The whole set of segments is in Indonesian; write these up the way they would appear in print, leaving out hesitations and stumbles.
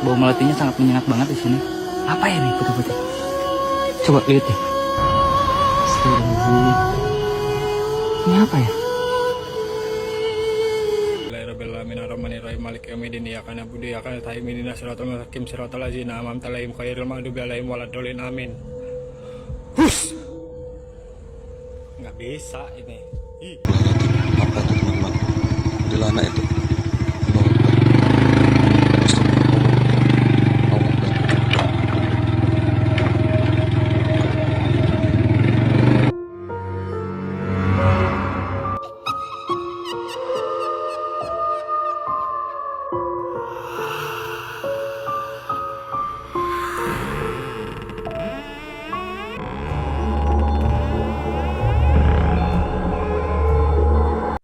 Bau melatinya sangat menyengat banget di sini. Apa ya nih putih-putih? Coba lihat deh. Astagfirullah. Ini apa ya? Bismillahirrahmanirrahim. Malik yaumiddin. Iyyaka na'budu wa iyyaka nasta'in. Ihdinas siratal mustaqim. Siratal ladzina an'amta 'alaihim ghairil maghdubi alaihim waladdallin. Amin. Hus. Nggak bisa ini. Apa itu teman-teman? Delana itu.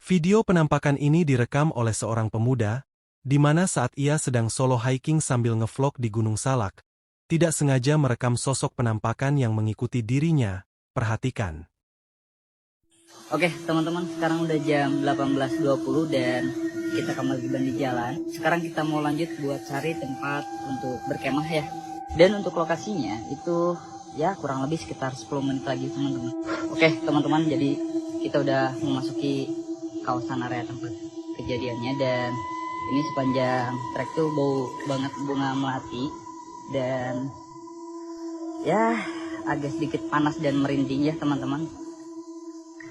Video penampakan ini direkam oleh seorang pemuda, di mana saat ia sedang solo hiking sambil ngevlog di Gunung Salak, tidak sengaja merekam sosok penampakan yang mengikuti dirinya. Perhatikan. Oke teman-teman, sekarang udah jam 18.20 dan kita kembali di jalan. Sekarang kita mau lanjut buat cari tempat untuk berkemah ya. Dan untuk lokasinya itu ya kurang lebih sekitar 10 menit lagi teman-teman. Oke teman-teman, jadi kita udah memasuki kawasan area tempat kejadiannya, dan ini sepanjang trek tuh bau banget bunga melati dan ya agak sedikit panas dan merinding ya teman-teman.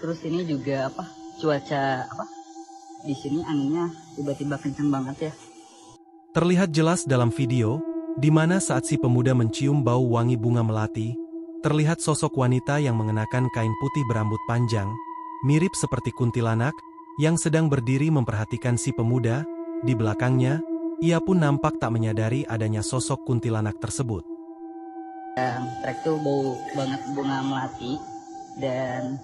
Terus ini juga cuaca di sini anginnya tiba-tiba kencang banget ya. Terlihat jelas dalam video, di mana saat si pemuda mencium bau wangi bunga melati, terlihat sosok wanita yang mengenakan kain putih berambut panjang, mirip seperti kuntilanak, yang sedang berdiri memperhatikan si pemuda. Di belakangnya, ia pun nampak tak menyadari adanya sosok kuntilanak tersebut. Trek tuh bau banget bunga melati dan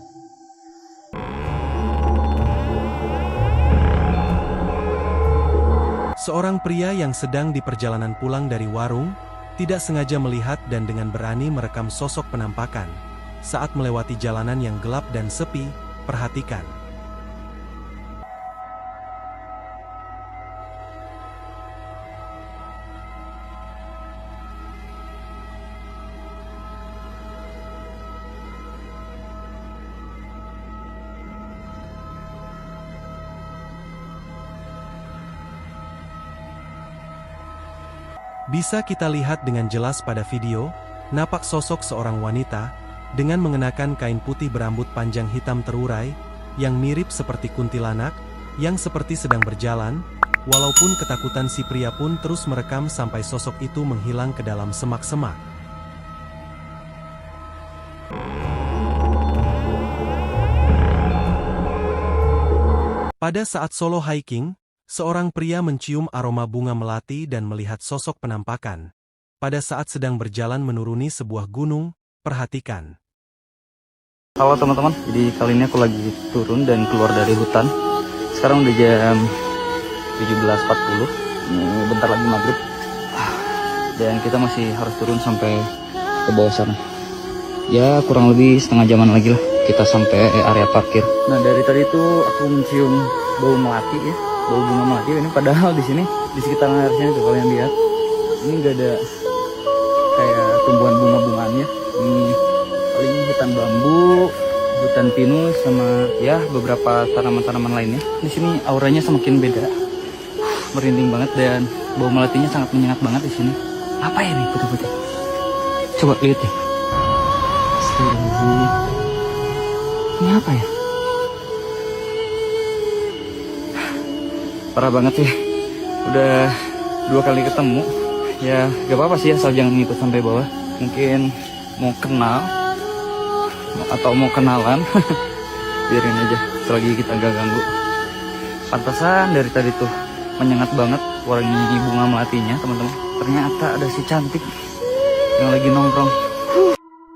seorang pria yang sedang di perjalanan pulang dari warung, tidak sengaja melihat dan dengan berani merekam sosok penampakan. Saat melewati jalanan yang gelap dan sepi, perhatikan. Bisa kita lihat dengan jelas pada video, nampak sosok seorang wanita, dengan mengenakan kain putih berambut panjang hitam terurai, yang mirip seperti kuntilanak, yang seperti sedang berjalan, walaupun ketakutan si pria pun terus merekam sampai sosok itu menghilang ke dalam semak-semak. Pada saat solo hiking, seorang pria mencium aroma bunga melati dan melihat sosok penampakan. Pada saat sedang berjalan menuruni sebuah gunung, perhatikan. halo teman-teman, jadi kali ini aku lagi turun dan keluar dari hutan. Sekarang udah jam 17.40, ini bentar lagi maghrib. Dan kita masih harus turun sampai ke bawah sana. Ya kurang lebih setengah jaman lagi lah kita sampai area parkir. Nah dari tadi tuh aku mencium bau melati ya, bau bunga melati. Ini padahal di sini di sekitaran area sini tuh kalian lihat, ini nggak ada kayak tumbuhan bunga-bungaannya. Ini paling hutan bambu, hutan pinus, sama ya beberapa tanaman-tanaman lainnya. Di sini auranya semakin beda, merinding banget dan bau melatinya sangat menyengat banget di sini. Apa ya nih putih-putih? Coba lihat deh. Astagfirullah. Ini apa ya? Parah banget sih. Udah 2 kali ketemu. Ya gak apa-apa sih, asal jangan ngikut sampai bawah. Mungkin mau kenal atau mau kenalan. Biarin aja selagi kita gak ganggu. Pantasan dari tadi tuh menyengat banget wangi bunga melatinya teman-teman. Ternyata ada si cantik yang lagi nongkrong.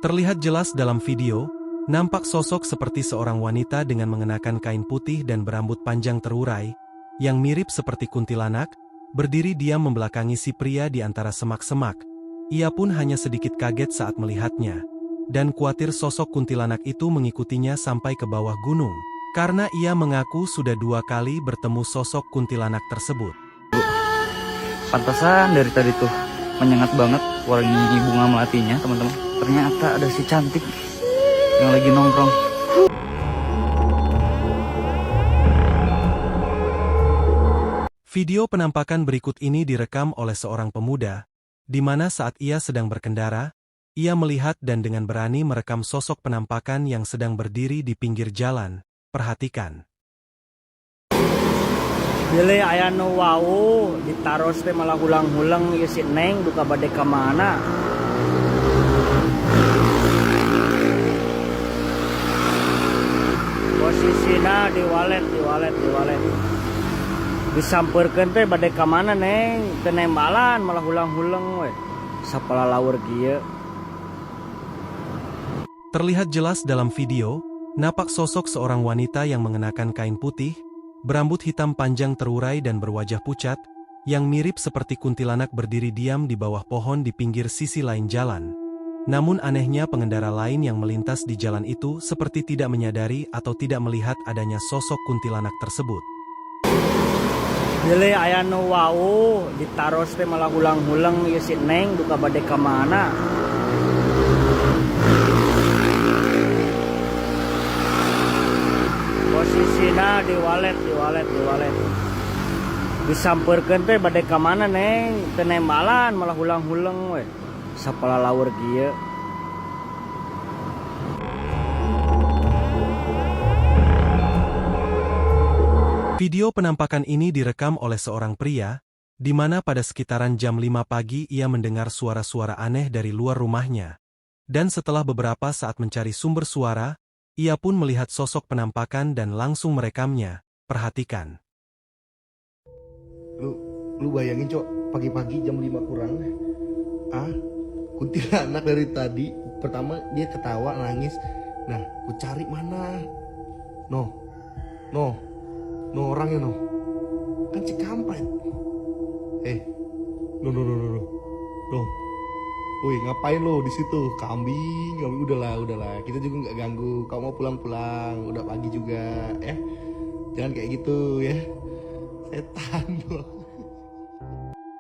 Terlihat jelas dalam video, nampak sosok seperti seorang wanita dengan mengenakan kain putih dan berambut panjang terurai, yang mirip seperti kuntilanak, berdiri diam membelakangi si pria di antara semak-semak. Ia pun hanya sedikit kaget saat melihatnya, dan khawatir sosok kuntilanak itu mengikutinya sampai ke bawah gunung, karena ia mengaku sudah 2 kali bertemu sosok kuntilanak tersebut. Pantasan dari tadi tuh menyengat banget wangi bunga melatinya teman-teman. Ternyata ada si cantik yang lagi nongkrong. Video penampakan berikut ini direkam oleh seorang pemuda, di mana saat ia sedang berkendara, ia melihat dan dengan berani merekam sosok penampakan yang sedang berdiri di pinggir jalan. Perhatikan. Bila aya nu wau ditaros teh malah hulang-hulang ieu si Neng duka bade ka mana. Posisina di walet. Disampeurkeun teh bade ka mana Neng? Teu nembalan malah hulang-hulang we. Sapala laur kieu. Terlihat jelas dalam video, nampak sosok seorang wanita yang mengenakan kain putih, berambut hitam panjang terurai dan berwajah pucat, yang mirip seperti kuntilanak berdiri diam di bawah pohon di pinggir sisi lain jalan. Namun anehnya pengendara lain yang melintas di jalan itu seperti tidak menyadari atau tidak melihat adanya sosok kuntilanak tersebut. Bila aya nu wau ditaros teh malah hulang-hulang ieu si Neng duka bade ka mana. Posisina di walet. Disampeurkeun teh bade ka mana Neng? Teu nembalan malah hulang-hulang we. Sapala laur kieu. Video penampakan ini direkam oleh seorang pria, di mana pada sekitaran jam 5 pagi ia mendengar suara-suara aneh dari luar rumahnya. Dan setelah beberapa saat mencari sumber suara, ia pun melihat sosok penampakan dan langsung merekamnya. Perhatikan. Lu bayangin cok, pagi-pagi jam 5 kurang. Kuntilanak dari tadi. Pertama dia ketawa, nangis. Nah, ku cari mana? No orangnya no. Kan Cikampek. No. Woi, ngapain lo di situ? Kambing. Udahlah. Kita juga nggak ganggu. Kau mau pulang. Udah pagi juga, ya. Jangan kayak gitu, ya. Setan lo.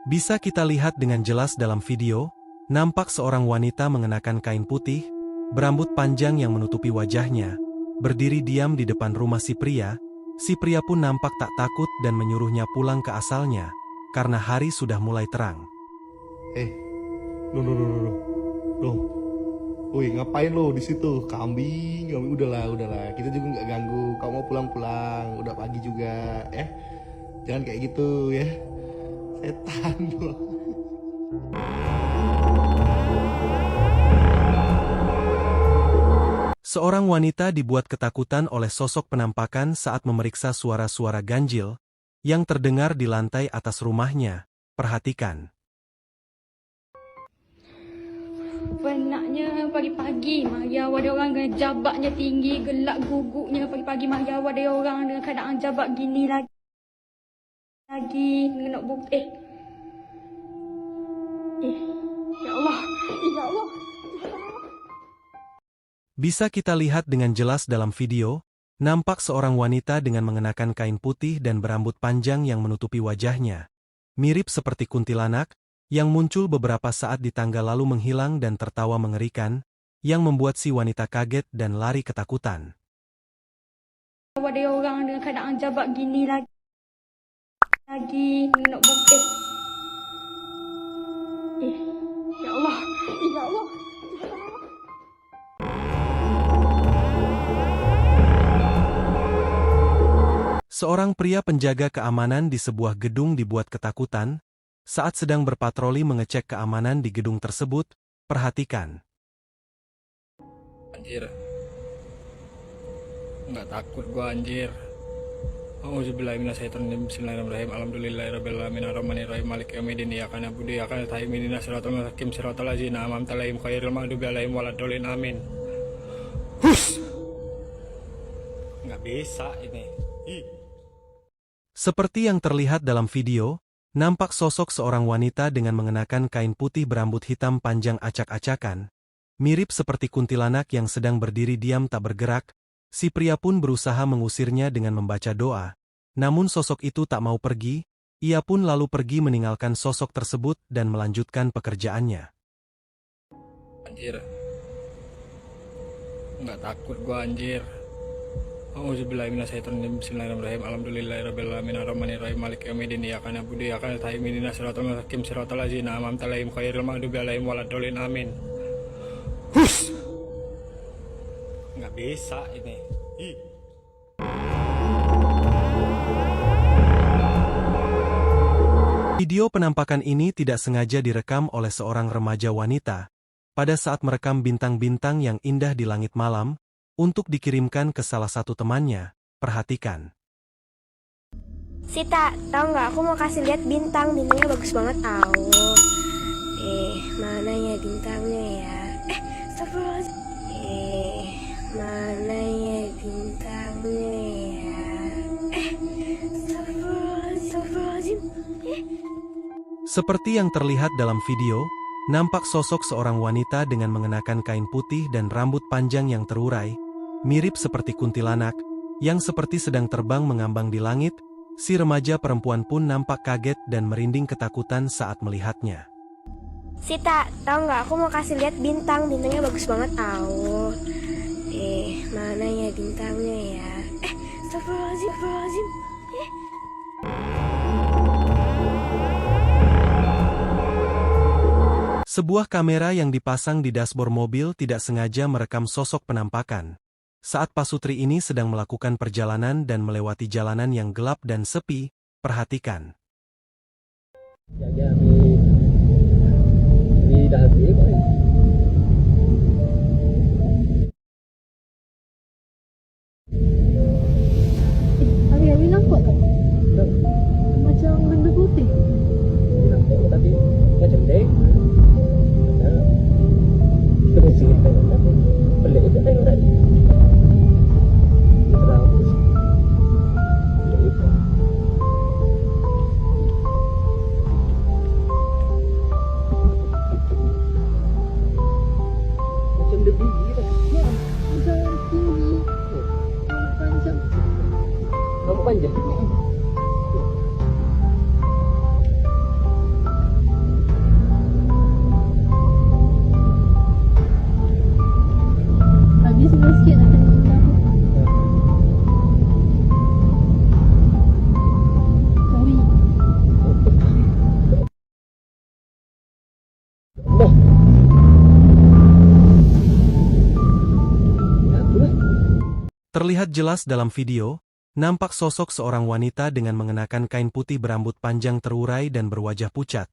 Bisa kita lihat dengan jelas dalam video, nampak seorang wanita mengenakan kain putih, berambut panjang yang menutupi wajahnya, berdiri diam di depan rumah si pria. Si pria pun nampak tak takut dan menyuruhnya pulang ke asalnya, karena hari sudah mulai terang. No. Woi, ngapain lo di situ? Kambing. Udahlah. Kita juga nggak ganggu. Kau mau pulang. Udah pagi juga, ya. Jangan kayak gitu, ya. Setan lo. Seorang wanita dibuat ketakutan oleh sosok penampakan saat memeriksa suara-suara ganjil yang terdengar di lantai atas rumahnya. Perhatikan. Penatnya pagi-pagi Mariawa ada orang dengan jabaknya tinggi, gelak guguknya pagi-pagi Mariawa ada orang dengan keadaan jabak gini lagi nak bukti. Ya Allah. Bisa kita lihat dengan jelas dalam video, nampak seorang wanita dengan mengenakan kain putih dan berambut panjang yang menutupi wajahnya. Mirip seperti kuntilanak, yang muncul beberapa saat di tangga lalu menghilang dan tertawa mengerikan, yang membuat si wanita kaget dan lari ketakutan. Ada orang dengan keadaan jabak gini lagi nak bukti. Ya Allah. Seorang pria penjaga keamanan di sebuah gedung dibuat ketakutan saat sedang berpatroli mengecek keamanan di gedung tersebut. Perhatikan. Anjir. Nggak takut gua anjir. Auzubillahiminasyaitonirrajim. Bismillahirrahmanirrahim. Alhamdulillahirabbil alamin arrahmanirrahim maliki yaumiddin iyyaka na'budu wa iyyaka nasta'in ihdinas siratal mustaqim siratal ladzina an'amta 'alaihim ghairil maghdubi 'alaihim waladdallin amin. Nggak bisa ini. Seperti yang terlihat dalam video, nampak sosok seorang wanita dengan mengenakan kain putih berambut hitam panjang acak-acakan. Mirip seperti kuntilanak yang sedang berdiri diam tak bergerak. Si pria pun berusaha mengusirnya dengan membaca doa. Namun sosok itu tak mau pergi, Ia pun lalu pergi meninggalkan sosok tersebut dan melanjutkan pekerjaannya. Anjir. Nggak takut gua anjir. Auzubillahiminasyaitonirrajim. Bismillahirrahmanirrahim. Alhamdulillahirabbil alamin arrahmanirrahim maliki yaumiddin iyyaka na'budu wa iyyaka nasta'in ihdinas siratal mustaqim siratal ladzina an'amta 'alaihim ghairil maghdubi 'alaihim waladdallin amin. Hus. Nggak bisa ini. Ih. Video penampakan ini tidak sengaja direkam oleh seorang remaja wanita pada saat merekam bintang-bintang yang indah di langit malam untuk dikirimkan ke salah satu temannya. Perhatikan. Sita, tahu nggak? Aku mau kasih lihat bintang. Bintangnya bagus banget tahu. Mana ya bintangnya ya? Astagfirullahaladzim. Mana ya bintangnya ya? Astagfirullahaladzim. Seperti yang terlihat dalam video, nampak sosok seorang wanita dengan mengenakan kain putih dan rambut panjang yang terurai, mirip seperti kuntilanak, yang seperti sedang terbang mengambang di langit. Si remaja perempuan pun nampak kaget dan merinding ketakutan saat melihatnya. Sita, tahu nggak? Aku mau kasih lihat bintang. Bintangnya bagus banget tahu. Mana ya bintangnya ya? Astagfirullahaladzim. Sebuah kamera yang dipasang di dashboard mobil tidak sengaja merekam sosok penampakan. Saat pasutri ini sedang melakukan perjalanan dan melewati jalanan yang gelap dan sepi, perhatikan. Hari yang bilang kok macam benda putih. Tapi macam deh. Terus pelik itu tengok tadi. Terus. Macam dia biji kan? Ya, macam tinggi. Panjang. Rambut panjang. Habis sikit nak tengok benda apa. Sorry. Terlihat jelas dalam video, nampak sosok seorang wanita dengan mengenakan kain putih berambut panjang terurai dan berwajah pucat.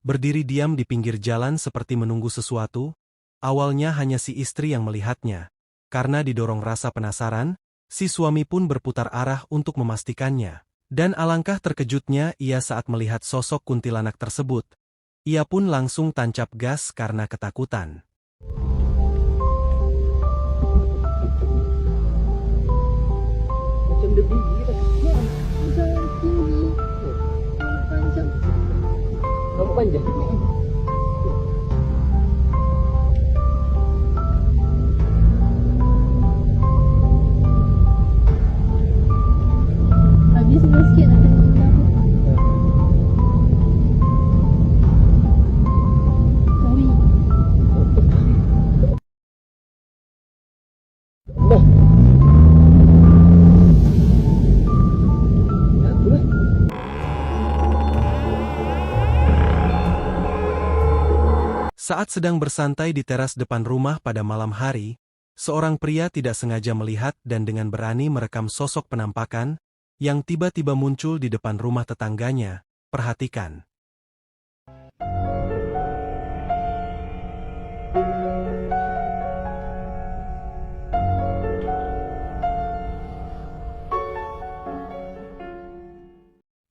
Berdiri diam di pinggir jalan seperti menunggu sesuatu. Awalnya hanya si istri yang melihatnya. Karena didorong rasa penasaran, si suami pun berputar arah untuk memastikannya. Dan alangkah terkejutnya ia saat melihat sosok kuntilanak tersebut. Ia pun langsung tancap gas karena ketakutan. Macam dia biji kan? Ya, macam tinggi. Panjang. Rambut panjang. Habis sikit nak tengok benda apa. Sorry. Saat sedang bersantai di teras depan rumah pada malam hari, seorang pria tidak sengaja melihat dan dengan berani merekam sosok penampakan yang tiba-tiba muncul di depan rumah tetangganya. Perhatikan.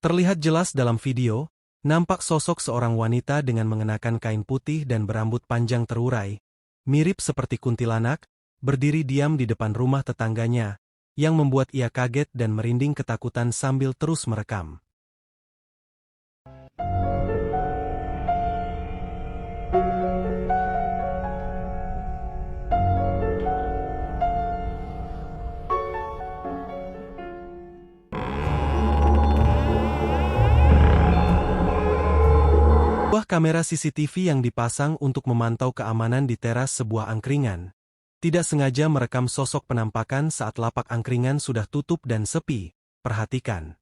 Terlihat jelas dalam video, nampak sosok seorang wanita dengan mengenakan kain putih dan berambut panjang terurai, mirip seperti kuntilanak, berdiri diam di depan rumah tetangganya, yang membuat ia kaget dan merinding ketakutan sambil terus merekam. kamera CCTV yang dipasang untuk memantau keamanan di teras sebuah angkringan tidak sengaja merekam sosok penampakan saat lapak angkringan sudah tutup dan sepi. Perhatikan.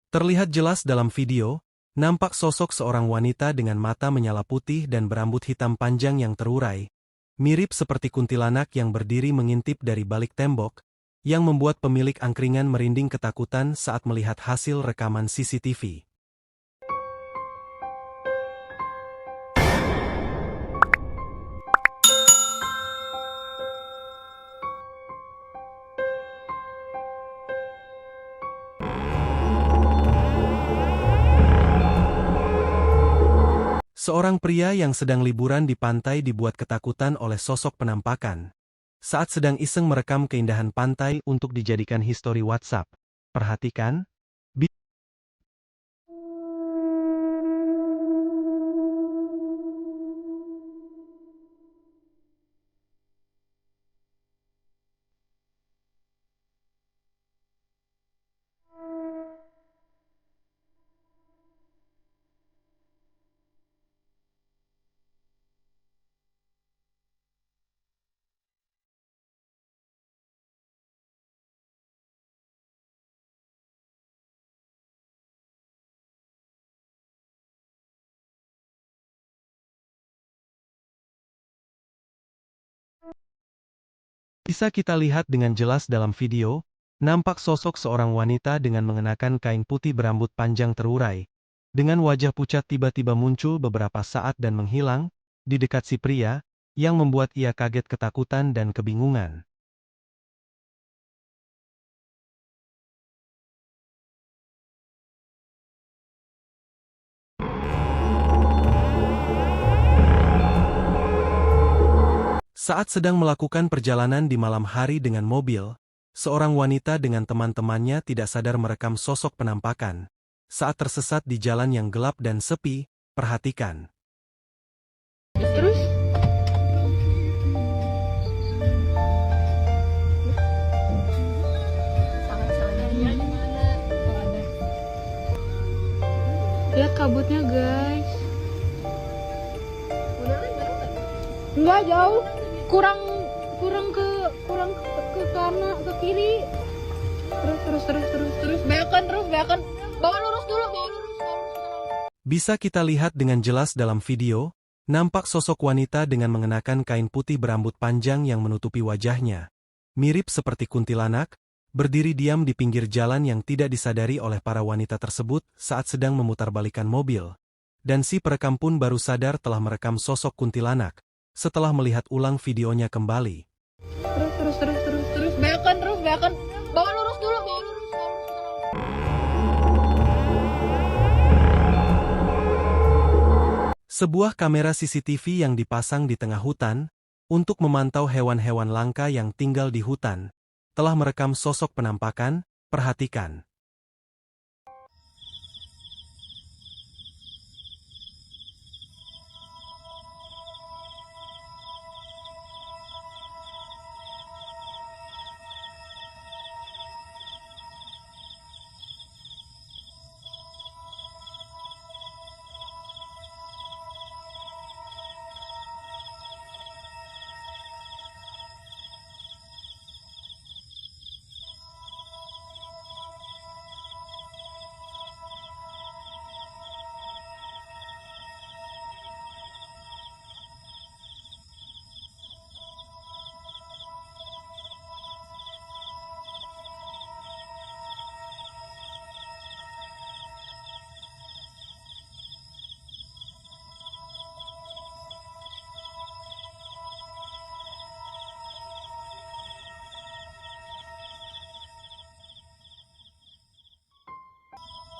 Terlihat jelas dalam video, nampak sosok seorang wanita dengan mata menyala putih dan berambut hitam panjang yang terurai, mirip seperti kuntilanak yang berdiri mengintip dari balik tembok, yang membuat pemilik angkringan merinding ketakutan saat melihat hasil rekaman CCTV. Seorang pria yang sedang liburan di pantai dibuat ketakutan oleh sosok penampakan saat sedang iseng merekam keindahan pantai untuk dijadikan histori WhatsApp. Perhatikan. Bisa kita lihat dengan jelas dalam video, nampak sosok seorang wanita dengan mengenakan kain putih berambut panjang terurai, dengan wajah pucat tiba-tiba muncul beberapa saat dan menghilang, di dekat si pria, yang membuat ia kaget ketakutan dan kebingungan. Saat sedang melakukan perjalanan di malam hari dengan mobil, seorang wanita dengan teman-temannya tidak sadar merekam sosok penampakan. Saat tersesat di jalan yang gelap dan sepi, perhatikan. Terus? Lihat kabutnya guys. Enggak jauh. Kurang ke kanan, ke kiri. Terus. Beakan. Bawa lurus dulu. Bisa kita lihat dengan jelas dalam video, nampak sosok wanita dengan mengenakan kain putih berambut panjang yang menutupi wajahnya. Mirip seperti kuntilanak, berdiri diam di pinggir jalan yang tidak disadari oleh para wanita tersebut saat sedang memutarbalikan mobil. Dan si perekam pun baru sadar telah merekam sosok kuntilanak setelah melihat ulang videonya kembali. Terus. Beakan. Bawa lurus dulu. Sebuah kamera CCTV yang dipasang di tengah hutan, untuk memantau hewan-hewan langka yang tinggal di hutan, telah merekam sosok penampakan. Perhatikan.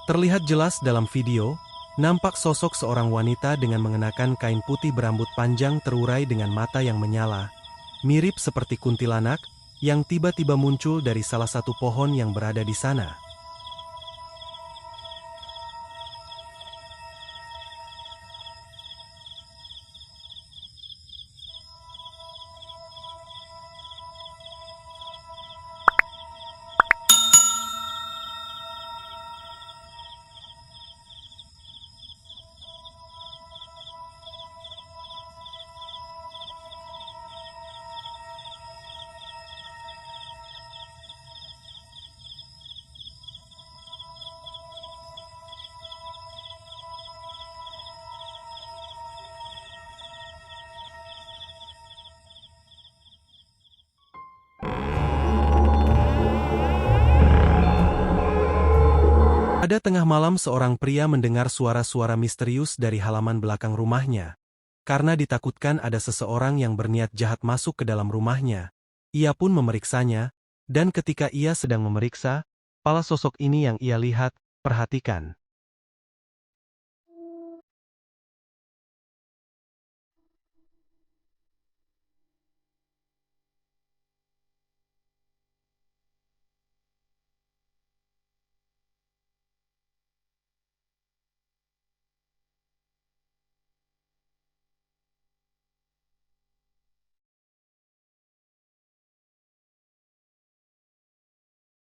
Terlihat jelas dalam video, nampak sosok seorang wanita dengan mengenakan kain putih berambut panjang terurai dengan mata yang menyala, mirip seperti kuntilanak, yang tiba-tiba muncul dari salah satu pohon yang berada di sana. Pada tengah malam seorang pria mendengar suara-suara misterius dari halaman belakang rumahnya. Karena ditakutkan ada seseorang yang berniat jahat masuk ke dalam rumahnya, ia pun memeriksanya, dan ketika ia sedang memeriksa, kepala sosok ini yang ia lihat, perhatikan.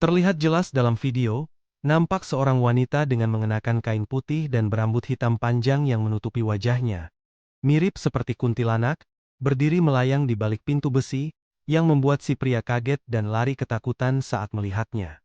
Terlihat jelas dalam video, nampak seorang wanita dengan mengenakan kain putih dan berambut hitam panjang yang menutupi wajahnya. Mirip seperti kuntilanak, berdiri melayang di balik pintu besi, yang membuat si pria kaget dan lari ketakutan saat melihatnya.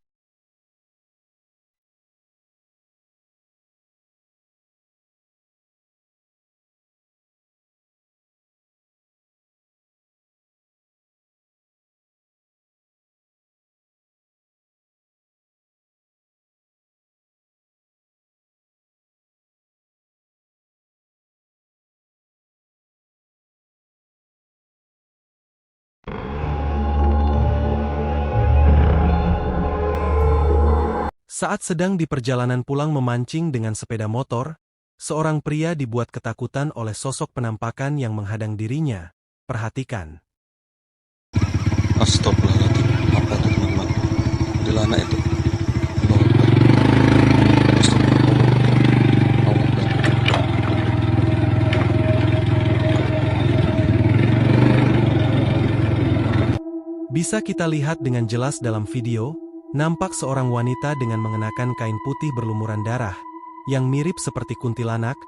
Saat sedang di perjalanan pulang memancing dengan sepeda motor, seorang pria dibuat ketakutan oleh sosok penampakan yang menghadang dirinya. Perhatikan. Astagfirullahaladzim. Apa itu teman-teman? Kuntilanak itu. Allah Akbar. Astagfirullah. Allah Akbar. Bisa kita lihat dengan jelas dalam video, nampak seorang wanita dengan mengenakan kain putih berlumuran darah, yang mirip seperti kuntilanak,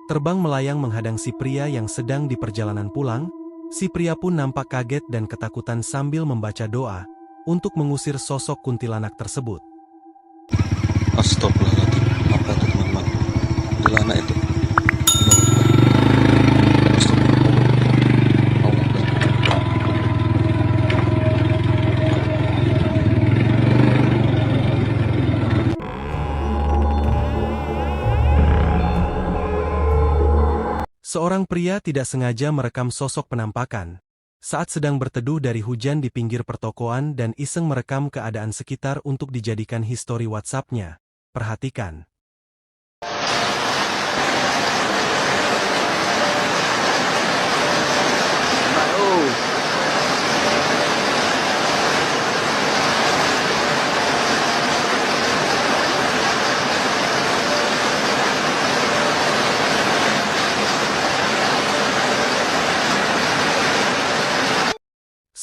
terbang melayang menghadang si pria yang sedang di perjalanan pulang. Si pria pun nampak kaget dan ketakutan sambil membaca doa, untuk mengusir sosok kuntilanak tersebut. Astagfirullahaladzim. Apa itu teman-teman? Kuntilanak itu. Allah Akbar. Astagfirullah. Allah Akbar. Seorang pria tidak sengaja merekam sosok penampakan. Saat sedang berteduh dari hujan di pinggir pertokoan dan iseng merekam keadaan sekitar untuk dijadikan histori WhatsApp-nya. Perhatikan.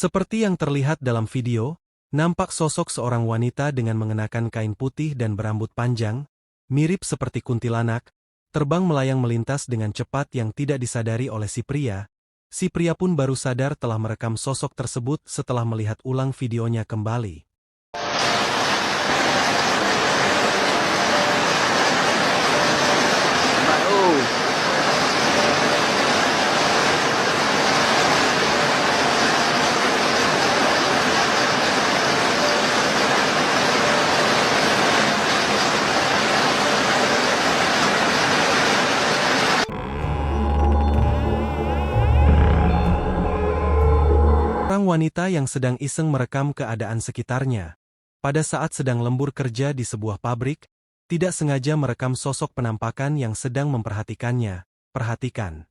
Seperti yang terlihat dalam video, nampak sosok seorang wanita dengan mengenakan kain putih dan berambut panjang, mirip seperti kuntilanak, terbang melayang melintas dengan cepat yang tidak disadari oleh si pria. Si pria pun baru sadar telah merekam sosok tersebut setelah melihat ulang videonya kembali. Seorang wanita yang sedang iseng merekam keadaan sekitarnya. Pada saat sedang lembur kerja di sebuah pabrik, tidak sengaja merekam sosok penampakan yang sedang memperhatikannya. Perhatikan.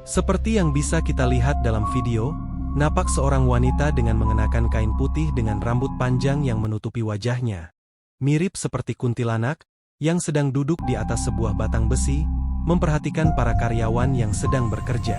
Seperti yang bisa kita lihat dalam video, nampak seorang wanita dengan mengenakan kain putih dengan rambut panjang yang menutupi wajahnya. Mirip seperti kuntilanak, yang sedang duduk di atas sebuah batang besi, memperhatikan para karyawan yang sedang bekerja.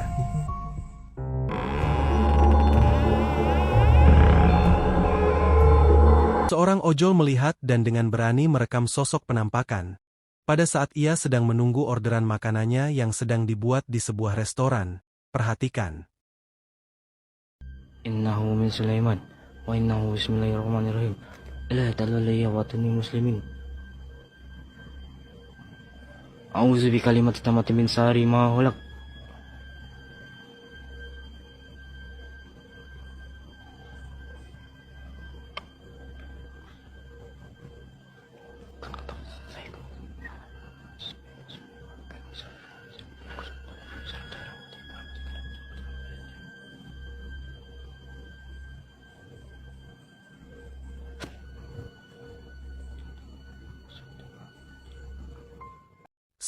Seorang ojol melihat dan dengan berani merekam sosok penampakan. Pada saat ia sedang menunggu orderan makanannya yang sedang dibuat di sebuah restoran. Perhatikan. Innahu min Sulaiman wa innahu bismillahirrahmanirrahim. La ta'lalu ya watani muslimin. A'udzu bi kalimat tammati min syarri ma khalaq.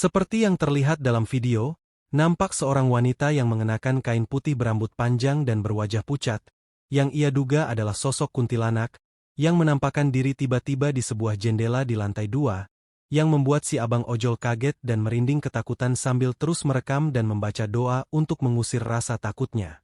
Seperti yang terlihat dalam video, nampak seorang wanita yang mengenakan kain putih berambut panjang dan berwajah pucat, yang ia duga adalah sosok kuntilanak, yang menampakkan diri tiba-tiba di sebuah jendela di lantai 2, yang membuat si abang ojol kaget dan merinding ketakutan sambil terus merekam dan membaca doa untuk mengusir rasa takutnya.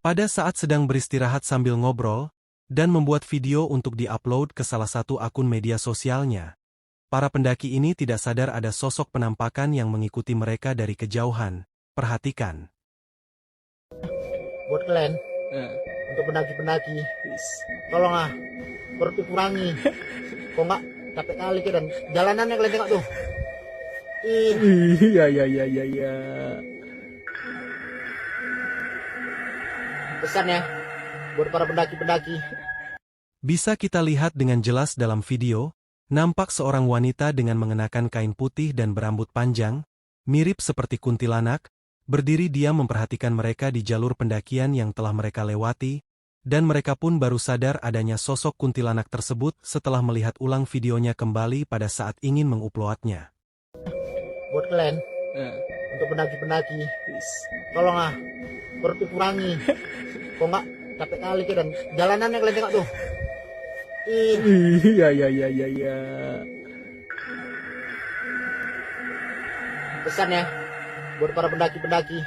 Pada saat sedang beristirahat sambil ngobrol, dan membuat video untuk di-upload ke salah satu akun media sosialnya, para pendaki ini tidak sadar ada sosok penampakan yang mengikuti mereka dari kejauhan. Perhatikan. Buat kalian, untuk pendaki-pendaki, tolong perut dikurangi. Kok nggak capek kali dan jalanannya kalian tengok tuh. Iya. Pesan ya, buat para pendaki-pendaki. Bisa kita lihat dengan jelas dalam video, nampak seorang wanita dengan mengenakan kain putih dan berambut panjang, mirip seperti kuntilanak, berdiri diam memperhatikan mereka di jalur pendakian yang telah mereka lewati, dan mereka pun baru sadar adanya sosok kuntilanak tersebut setelah melihat ulang videonya kembali pada saat ingin menguploadnya. Buat kalian, untuk pendaki-pendaki, tolong perut dikurangi. Kok nggak capek kali dan jalanannya kalian tengok tuh. Iya. Pesan ya, buat para pendaki-pendaki.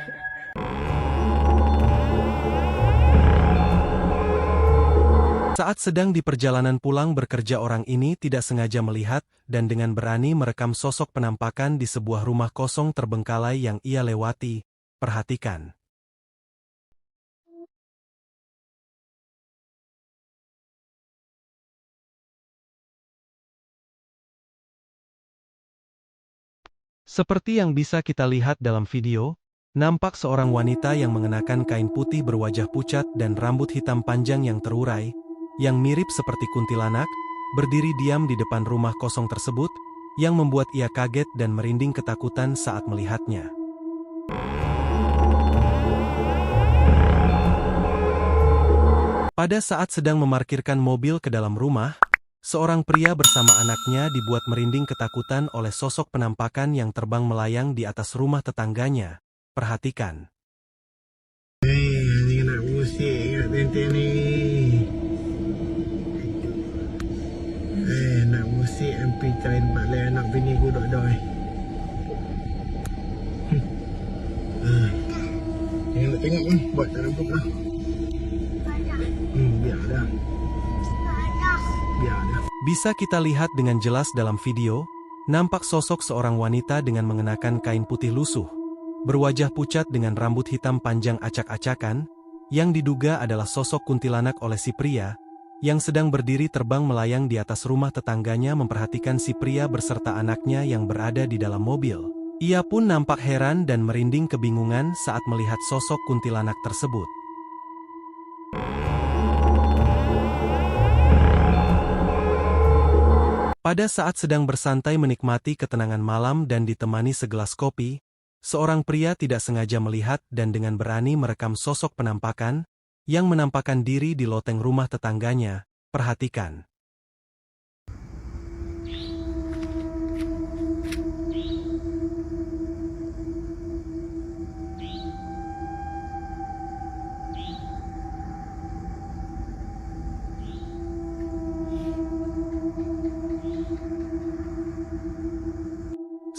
Saat sedang di perjalanan pulang bekerja, orang ini tidak sengaja melihat dan dengan berani merekam sosok penampakan di sebuah rumah kosong terbengkalai yang ia lewati. Perhatikan. Seperti yang bisa kita lihat dalam video, nampak seorang wanita yang mengenakan kain putih berwajah pucat dan rambut hitam panjang yang terurai, yang mirip seperti kuntilanak, berdiri diam di depan rumah kosong tersebut, yang membuat ia kaget dan merinding ketakutan saat melihatnya. Pada saat sedang memarkirkan mobil ke dalam rumah, seorang pria bersama anaknya dibuat merinding ketakutan oleh sosok penampakan yang terbang melayang di atas rumah tetangganya. Perhatikan. Ni nak musik kat tentek ni. Nak musik MP train pak le anak bini ku dok doi. Nak tengok kan buat tak nampak lah. Biar dah. Bisa kita lihat dengan jelas dalam video, nampak sosok seorang wanita dengan mengenakan kain putih lusuh, berwajah pucat dengan rambut hitam panjang acak-acakan, yang diduga adalah sosok kuntilanak oleh si pria, yang sedang berdiri terbang melayang di atas rumah tetangganya memperhatikan si pria beserta anaknya yang berada di dalam mobil. Ia pun nampak heran dan merinding kebingungan saat melihat sosok kuntilanak tersebut. Pada saat sedang bersantai menikmati ketenangan malam dan ditemani segelas kopi, seorang pria tidak sengaja melihat dan dengan berani merekam sosok penampakan, yang menampakkan diri di loteng rumah tetangganya. Perhatikan.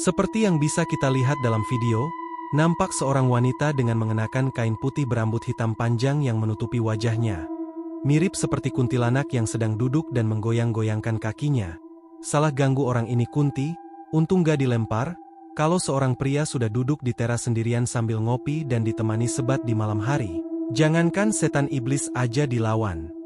Seperti yang bisa kita lihat dalam video, nampak seorang wanita dengan mengenakan kain putih berambut hitam panjang yang menutupi wajahnya. Mirip seperti kuntilanak yang sedang duduk dan menggoyang-goyangkan kakinya. Salah ganggu orang ini Kunti, untung gak dilempar, kalau seorang pria sudah duduk di teras sendirian sambil ngopi dan ditemani sebat di malam hari. Jangankan setan iblis aja dilawan.